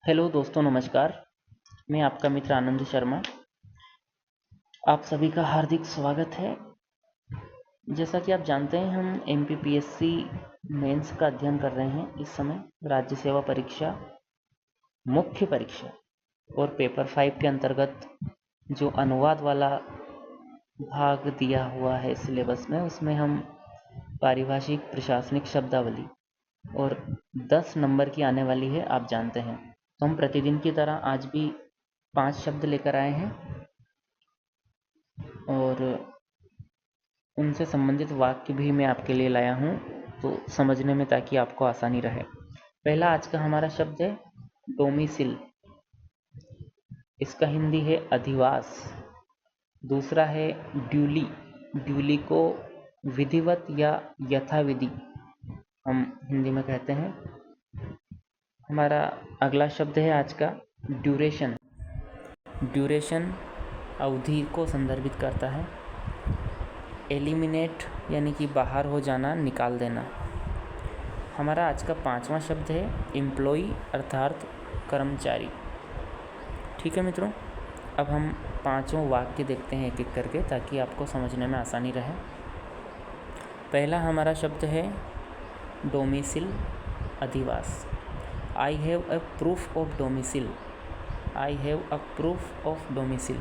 Hello दोस्तों, नमस्कार। मैं आपका मित्र आनंद शर्मा। आप सभी का हार्दिक स्वागत है। जैसा कि आप जानते हैं, हम एमपीपीएससी मेंस का अध्ययन कर रहे हैं इस समय। राज्य सेवा परीक्षा मुख्य परीक्षा और पेपर 5 के अंतर्गत जो अनुवाद वाला भाग दिया हुआ है सिलेबस में, उसमें हम पारिभाषिक प्रशासनिक शब्दावली और 10 नंबर की आने वाली है, आप जानते हैं। तो हम प्रतिदिन की तरह आज भी 5 शब्द लेकर आए हैं और उनसे संबंधित वाक्य भी मैं आपके लिए लाया हूँ, तो समझने में ताकि आपको आसानी रहे। पहला आज का हमारा शब्द है डोमिसिल। इसका हिंदी है अधिवास। दूसरा है ड्यूली। ड्यूली को विधिवत या यथाविधि हम हिंदी में कहते हैं। हमारा अगला शब्द है आज का ड्यूरेशन। ड्यूरेशन अवधि को संदर्भित करता है। एलिमिनेट यानी कि बाहर हो जाना, निकाल देना। हमारा आज का 5वां शब्द है एम्प्लॉई अर्थात कर्मचारी। ठीक है मित्रों, अब हम 5 वाक्य देखते हैं एक एक करके, ताकि आपको समझने में आसानी रहे। पहला हमारा शब्द है डोमिसिल, अधिवास। I have a proof of domicile. I have a proof of domicile.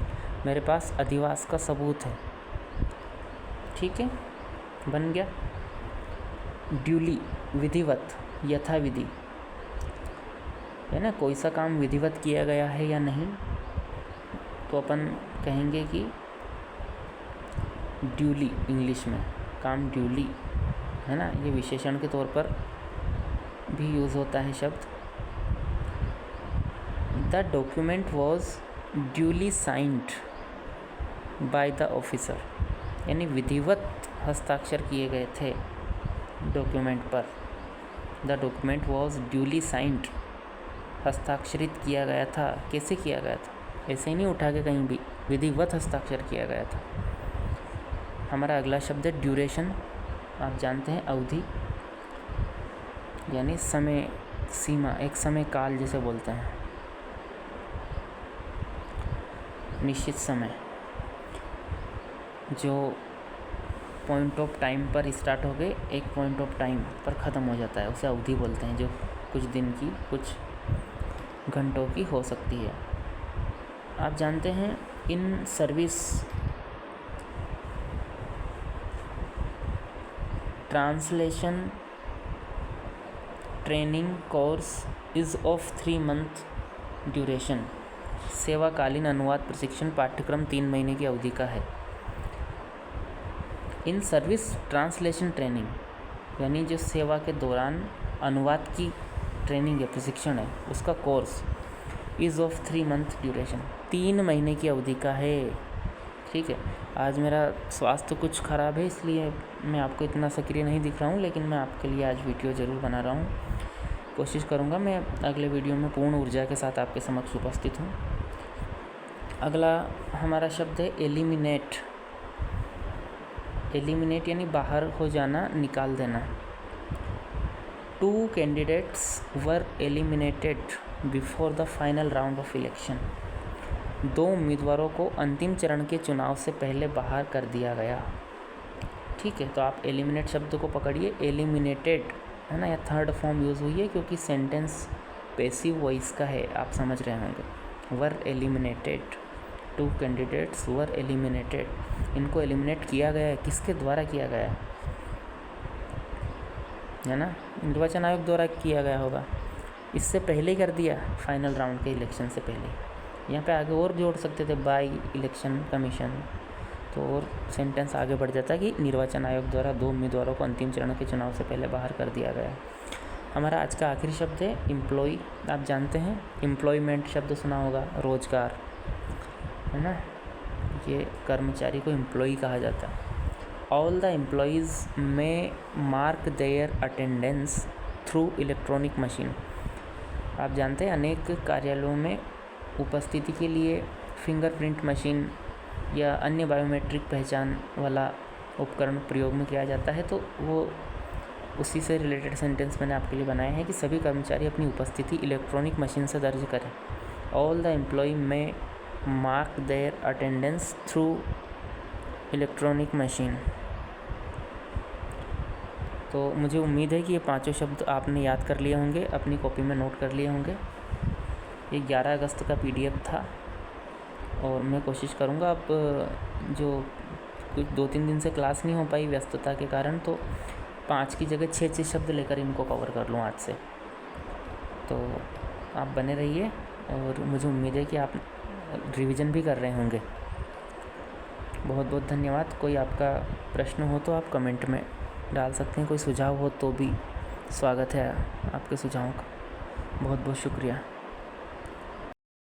मेरे पास अधिवास का सबूत है। ठीक है, बन गया। ड्यूली विधिवत, यथाविधि, है ना। कोई सा काम विधिवत किया गया है या नहीं, तो अपन कहेंगे कि ड्यूली। इंग्लिश में काम ड्यूली, है ना। ये विशेषण के तौर पर भी यूज़ होता है शब्द। The document was duly signed by the officer, यानी विधिवत हस्ताक्षर किए गए थे डॉक्यूमेंट पर। The document was duly signed, हस्ताक्षरित किया गया था। कैसे किया गया था? ऐसे ही नहीं उठा के कहीं भी, विधिवत हस्ताक्षर किया गया था। हमारा अगला शब्द है ड्यूरेशन। आप जानते हैं अवधि यानी समय सीमा, एक समय काल जिसे बोलते हैं, निश्चित समय जो पॉइंट ऑफ टाइम पर स्टार्ट हो गए, एक पॉइंट ऑफ टाइम पर ख़त्म हो जाता है, उसे अवधि बोलते हैं, जो कुछ दिन की, कुछ घंटों की हो सकती है। आप जानते हैं in service translation training course is of 3 month duration. सेवाकालीन अनुवाद प्रशिक्षण पाठ्यक्रम 3 महीने की अवधि का है। इन सर्विस ट्रांसलेशन ट्रेनिंग यानी जो सेवा के दौरान अनुवाद की ट्रेनिंग है, प्रशिक्षण है, उसका course is of 3 month duration, 3 महीने की अवधि का है। ठीक है, आज मेरा स्वास्थ्य कुछ ख़राब है, इसलिए मैं आपको इतना सक्रिय नहीं दिख रहा हूँ, लेकिन मैं आपके लिए आज वीडियो ज़रूर बना रहा हूँ। कोशिश करूँगा मैं अगले वीडियो में पूर्ण ऊर्जा के साथ आपके समक्ष उपस्थित हूँ। अगला हमारा शब्द है एलिमिनेट। एलिमिनेट यानी बाहर हो जाना, निकाल देना। 2 candidates were eliminated before the final round of election. 2 उम्मीदवारों को अंतिम चरण के चुनाव से पहले बाहर कर दिया गया। ठीक है, तो आप एलिमिनेट शब्द को पकड़िए। एलिमिनेटेड, है ना, या थर्ड फॉर्म यूज़ हुई है क्योंकि सेंटेंस पैसिव वॉइस का है, आप समझ रहे होंगे। वर एलिमिनेटेड, 2 कैंडिडेट्स वर एलिमिनेटेड। इनको एलिमिनेट किया गया है, किसके द्वारा किया गया है ना, निर्वाचन आयोग द्वारा किया गया होगा। इससे पहले ही कर दिया, फाइनल राउंड के इलेक्शन से पहले। यहाँ पे आगे और जोड़ सकते थे, बाई इलेक्शन कमीशन, तो और सेंटेंस आगे बढ़ जाता कि निर्वाचन आयोग द्वारा 2 उम्मीदवारों को अंतिम चरण के चुनाव से पहले बाहर कर दिया गया। हमारा आज का आखिरी शब्द है एम्प्लॉई। आप जानते हैं एम्प्लॉयमेंट शब्द सुना होगा, रोजगार, है ना। ये कर्मचारी को एम्प्लॉई कहा जाता है। All the employees may mark their attendance through electronic machine. आप जानते हैं अनेक कार्यालयों में उपस्थिति के लिए फिंगरप्रिंट मशीन या अन्य बायोमेट्रिक पहचान वाला उपकरण प्रयोग में किया जाता है। तो वो उसी से रिलेटेड सेंटेंस मैंने आपके लिए बनाए हैं कि सभी कर्मचारी अपनी उपस्थिति इलेक्ट्रॉनिक मशीन से दर्ज करें। All the employee may mark their attendance through electronic machine. तो मुझे उम्मीद है कि ये पांचों शब्द आपने याद कर लिए होंगे, अपनी कॉपी में नोट कर लिए होंगे। ये 11 अगस्त का PDF था और मैं कोशिश करूँगा, अब जो कुछ 2-3 दिन से क्लास नहीं हो पाई व्यस्तता के कारण, तो 5 की जगह 6 शब्द लेकर इनको कवर कर लूँ आज से। तो आप बने रहिए और मुझे उम्मीद है कि आप रिवीजन भी कर रहे होंगे। बहुत बहुत धन्यवाद। कोई आपका प्रश्न हो तो आप कमेंट में डाल सकते हैं, कोई सुझाव हो तो भी स्वागत है आपके सुझावों का। बहुत बहुत शुक्रिया।